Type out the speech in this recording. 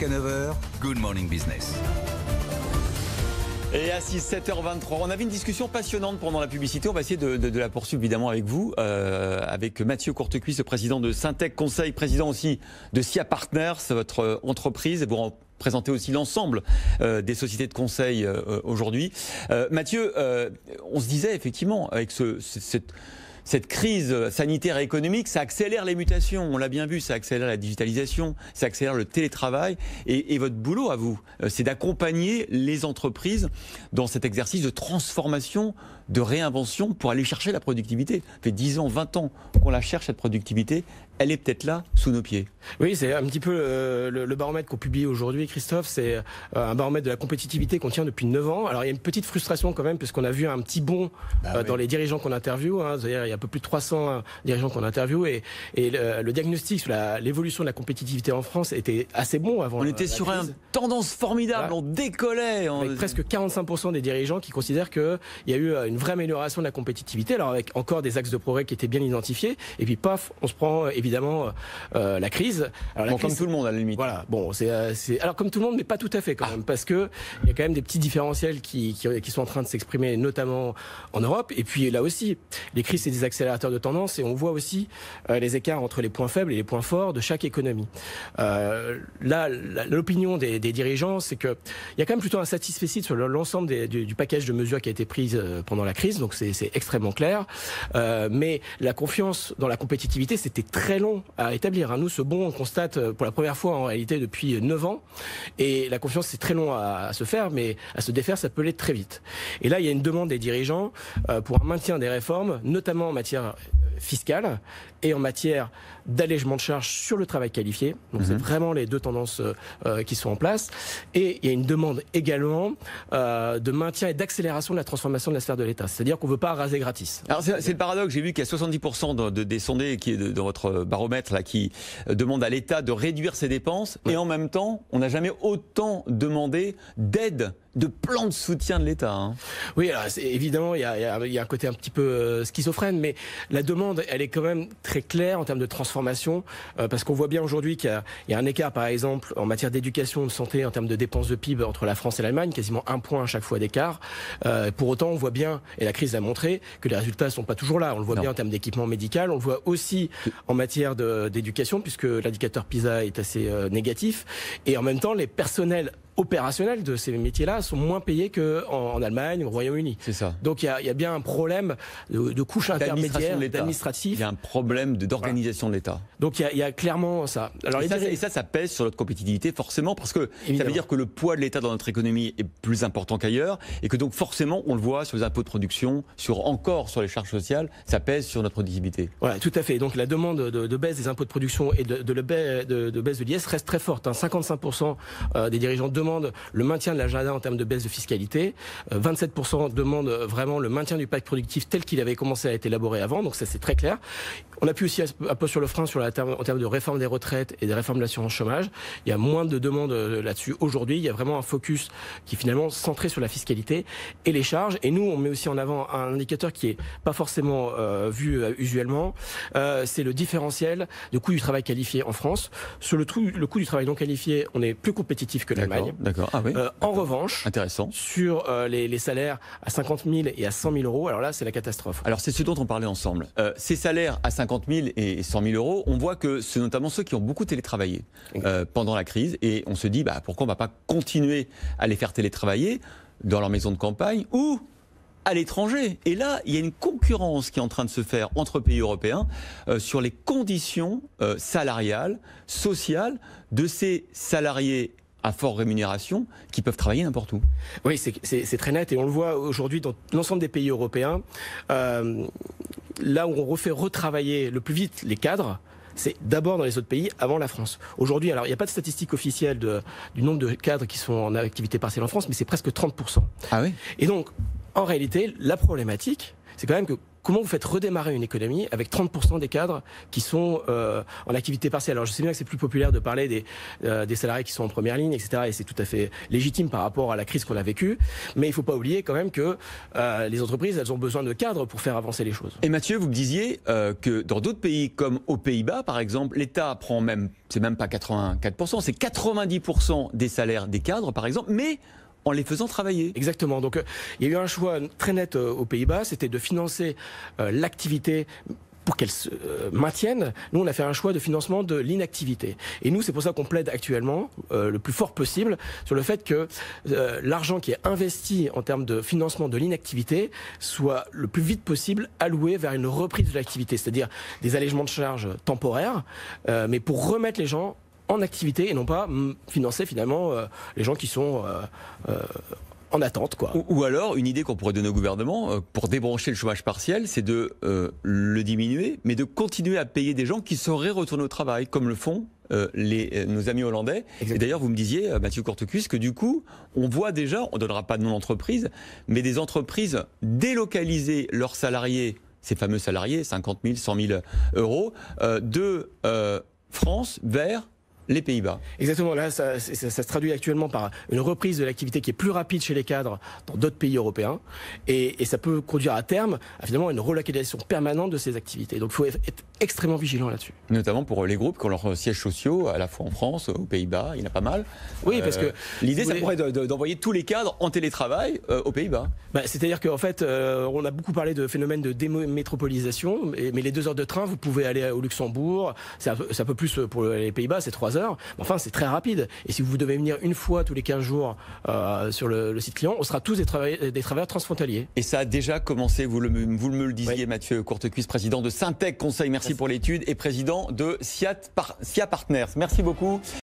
Jusqu'à 9h, Good Morning Business. Et à 7h23, on avait une discussion passionnante pendant la publicité. On va essayer de la poursuivre évidemment avec vous, avec Mathieu Courtecuisse, le président de Syntec Conseil, président aussi de SIA Partners, votre entreprise. Et vous présentez aussi l'ensemble des sociétés de conseil aujourd'hui. Mathieu, on se disait effectivement, avec cette crise sanitaire et économique, ça accélère les mutations. On l'a bien vu, ça accélère la digitalisation, ça accélère le télétravail. Et votre boulot à vous, c'est d'accompagner les entreprises dans cet exercice de transformation, de réinvention pour aller chercher la productivité. Ça fait 10 ans, 20 ans qu'on la cherche, cette productivité. Elle est peut-être là, sous nos pieds. Oui, c'est un petit peu le baromètre qu'on publie aujourd'hui, Christophe. C'est un baromètre de la compétitivité qu'on tient depuis 9 ans. Alors, il y a une petite frustration quand même, puisqu'on a vu un petit bond dans les dirigeants qu'on interviewe. C'est-à-dire, il y a un peu plus de 300 dirigeants qu'on interviewe. Et le diagnostic sur l'évolution de la compétitivité en France était assez bon avant. On était sur une tendance formidable, voilà. On décollait. Avec presque 45% des dirigeants qui considèrent qu'il y a eu une vraie amélioration de la compétitivité. Alors, avec encore des axes de progrès qui étaient bien identifiés. Et puis, paf, on se prend évidemment la crise. Alors, la crise, comme tout le monde à la limite. Voilà. Bon, alors comme tout le monde, mais pas tout à fait quand même, parce que il y a quand même des petits différentiels qui sont en train de s'exprimer, notamment en Europe. Et puis là aussi, les crises c'est des accélérateurs de tendance, et on voit aussi les écarts entre les points faibles et les points forts de chaque économie. Là, l'opinion des dirigeants, c'est que il y a quand même plutôt un satisfecit sur l'ensemble du package de mesures qui a été prise pendant la crise. Donc c'est extrêmement clair. Mais la confiance dans la compétitivité, c'était très long à établir. Nous, ce bond, on constate pour la première fois en réalité depuis 9 ans. Et la confiance, c'est très long à se faire, mais à se défaire, ça peut l'être très vite. Et là, il y a une demande des dirigeants pour un maintien des réformes, notamment en matière fiscale et en matière d'allègement de charges sur le travail qualifié. Donc c'est vraiment les deux tendances qui sont en place. Et il y a une demande également de maintien et d'accélération de la transformation de la sphère de l'État. C'est-à-dire qu'on ne veut pas raser gratis. Alors c'est le paradoxe. J'ai vu qu'il y a 70% des sondés qui est dans votre baromètre là, qui demandent à l'État de réduire ses dépenses. Ouais. Et en même temps, on n'a jamais autant demandé d'aide, de plan de soutien de l'État. Oui, alors évidemment, il y a un côté un petit peu schizophrène, mais la demande, elle est quand même très claire en termes de transformation, parce qu'on voit bien aujourd'hui qu'il y a un écart, par exemple, en matière d'éducation, de santé, en termes de dépenses de PIB entre la France et l'Allemagne, quasiment 1 point à chaque fois d'écart. Pour autant, on voit bien, et la crise a montré, que les résultats ne sont pas toujours là. On le voit bien en termes d'équipement médical, on le voit aussi en matière d'éducation, puisque l'indicateur PISA est assez négatif, et en même temps, les personnels opérationnels de ces métiers-là sont moins payés qu'en Allemagne ou au Royaume-Uni. C'est ça. Donc il y a bien un problème de couche intermédiaire, administratif. Il y a un problème d'organisation de l'État. Donc il y a clairement ça. Alors, ça pèse sur notre compétitivité forcément, parce que ça veut dire que le poids de l'État dans notre économie est plus important qu'ailleurs, et que donc forcément on le voit sur les impôts de production, encore sur les charges sociales, ça pèse sur notre productivité. Voilà, tout à fait. Donc la demande de baisse des impôts de production et de baisse de l'IS reste très forte. 55% des dirigeants demandent le maintien de l'agenda en termes de baisse de fiscalité. 27% demandent vraiment le maintien du pacte productif tel qu'il avait commencé à être élaboré avant. Donc ça, c'est très clair. On appuie aussi un peu sur le frein en termes de réforme des retraites et des réformes de l'assurance chômage. Il y a moins de demandes là-dessus aujourd'hui. Il y a vraiment un focus qui est finalement centré sur la fiscalité et les charges. Et nous, on met aussi en avant un indicateur qui est pas forcément vu usuellement. C'est le différentiel de coût du travail qualifié en France. Sur le coût du travail non qualifié, on est plus compétitif que l'Allemagne. D'accord. Ah oui. En revanche, intéressant. Sur les salaires à 50 000 et à 100 000 euros, alors là, c'est la catastrophe. Alors c'est ce dont on parlait ensemble. Ces salaires à 50 000 et 100 000 euros, on voit que c'est notamment ceux qui ont beaucoup télétravaillé pendant la crise, et on se dit pourquoi on ne va pas continuer à les faire télétravailler dans leur maison de campagne ou à l'étranger. Et là, il y a une concurrence qui est en train de se faire entre pays européens sur les conditions salariales, sociales de ces salariés à forte rémunération qui peuvent travailler n'importe où. Oui, c'est très net, et on le voit aujourd'hui dans l'ensemble des pays européens. Là où on refait retravailler le plus vite les cadres, c'est d'abord dans les autres pays avant la France. Aujourd'hui, alors il n'y a pas de statistiques officielles du nombre de cadres qui sont en activité partielle en France, mais c'est presque 30%. Ah oui. Et donc, en réalité, la problématique, c'est quand même que comment vous faites redémarrer une économie avec 30% des cadres qui sont en activité partielle. Alors je sais bien que c'est plus populaire de parler des salariés qui sont en première ligne, etc. Et c'est tout à fait légitime par rapport à la crise qu'on a vécue. Mais il ne faut pas oublier quand même que les entreprises, elles ont besoin de cadres pour faire avancer les choses. Et Mathieu, vous me disiez que dans d'autres pays, comme aux Pays-Bas par exemple, l'État prend même, c'est même pas 84%, c'est 90% des salaires des cadres par exemple, mais en les faisant travailler. Exactement. Donc, il y a eu un choix très net aux Pays-Bas, c'était de financer l'activité pour qu'elle se maintienne. Nous, on a fait un choix de financement de l'inactivité. Et nous, c'est pour ça qu'on plaide actuellement, le plus fort possible, sur le fait que l'argent qui est investi en termes de financement de l'inactivité soit le plus vite possible alloué vers une reprise de l'activité, c'est-à-dire des allègements de charges temporaires, mais pour remettre les gens en activité et non pas financer finalement les gens qui sont en attente, quoi. Ou alors, une idée qu'on pourrait donner au gouvernement pour débrancher le chômage partiel, c'est de le diminuer, mais de continuer à payer des gens qui sauraient retourner au travail, comme le font nos amis hollandais. Exactement. Et d'ailleurs, vous me disiez, Mathieu Courtecuisse, que du coup, on voit déjà, on ne donnera pas de nom d'entreprise, mais des entreprises délocaliser leurs salariés, ces fameux salariés, 50 000, 100 000 euros, de France vers les Pays-Bas. Exactement, là ça se traduit actuellement par une reprise de l'activité qui est plus rapide chez les cadres dans d'autres pays européens et ça peut conduire à terme à finalement une relocalisation permanente de ces activités. Donc il faut être extrêmement vigilant là-dessus. Notamment pour les groupes qui ont leurs sièges sociaux à la fois en France, aux Pays-Bas, il y en a pas mal. Oui, parce que l'idée ça pourrait être d'envoyer tous les cadres en télétravail aux Pays-Bas. C'est-à-dire qu'en fait, on a beaucoup parlé de phénomène de démétropolisation, mais les 2 heures de train, vous pouvez aller au Luxembourg, c'est un peu plus pour les Pays-Bas, c'est 3 heures. Enfin, c'est très rapide. Et si vous devez venir une fois tous les 15 jours sur le site client, on sera tous des travailleurs transfrontaliers. Et ça a déjà commencé, vous me le disiez, oui. Mathieu Courtecuisse, président de Syntec Conseil, merci pour l'étude, et président de SIA Partners. Merci beaucoup.